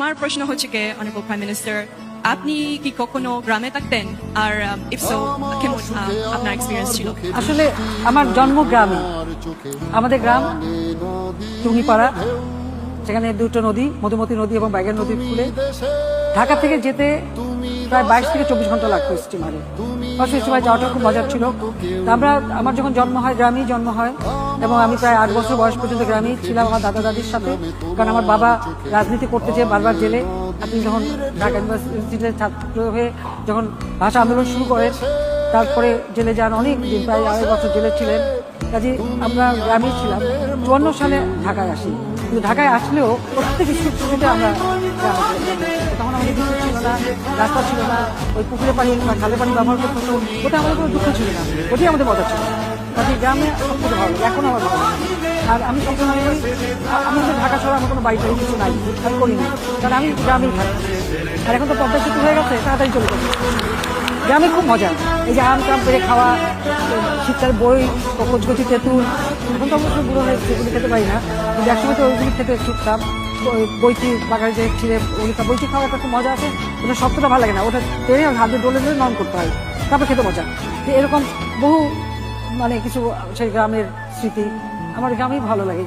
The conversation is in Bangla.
আমার প্রশ্ন হচ্ছে কি অনারেবল প্রাইম মিনিস্টার, আপনি কি কখনো গ্রামে থাকতেন? আর ইফ সো, কেমন আপনার এক্সপিরিয়েন্স ছিল? আসলে আমার জন্ম গ্রামে। আমাদের গ্রাম টুঙ্গিপাড়া, সেখানে দুটো নদী, মধুমতি নদী এবং বাইগান নদীর কূলে। ঢাকা থেকে যেতে প্রায় 22 থেকে 24 ঘন্টা লাগতো স্টিমারে। সেই সময় যাওয়াটা খুব মজার ছিল। আমার যখন জন্ম হয় গ্রামেই জন্ম হয়, এবং আমি প্রায় 8 বছর বয়স পর্যন্ত গ্রামেই ছিলাম আমার দাদা দাদির সাথে। কারণ আমার বাবা রাজনীতি করতে যেয়ে বারবার জেলে। আপনি যখন ঢাকা ইউনিভার্সিটির ছাত্র হয়ে যখন ভাষা আন্দোলন শুরু করেন, তারপরে জেলে যান, অনেক দিন, প্রায় 2.5 বছর জেলে ছিলেন। কাজে আমরা গ্রামেই ছিলাম। 54 সালে ঢাকায় আসি, কিন্তু ঢাকায় আসলেও প্রত্যেক স্কুলে আমরা তখন আমাদের কিছু ছিল না, রাস্তা ছিল না, ওই পুকুরে পানি বা খালে পানি ব্যবহার করতে হতো। ওটা আমাদের কোনো দুঃখ ছিল না, ওটাই আমাদের মজা ছিল। কাজে গ্রামে সব থেকে ভালো, এখন আমার ভালো লাগে। আর আমি সবসময় মনে করি, আমি তো ঢাকা শহরে আমার কোনো বাড়ি টাড়ি কিছু নাই, আমি করি না, কারণ আমি গ্রামেই থাকি। আর এখন তো পদ্মা সেতু হয়ে গেছে, তাড়াতাড়ি চলে যাবে। গ্রামে খুব মজা, এই যে আম টাম পেরে খাওয়া, শীতকাল বই, কচকচি তেঁতুল। এখন তো অবশ্যই বুড়ো হয়ে সেগুলি খেতে পারি না, কিন্তু একসময় তো ওইগুলি খেতে ছুটতাম। বইটি বাগানে যে ছিঁড়ে বইটি খাওয়ার একটা খুব মজা আছে। ওটা সবটা ভালো লাগে না, ওটা টেনে হাতে ডলে ডলে নন করতে হয়, তারপর খেতে মজা। এরকম বহু কিছু সেই গ্রামের স্মৃতি আমার গ্রামেই ভালো লাগে।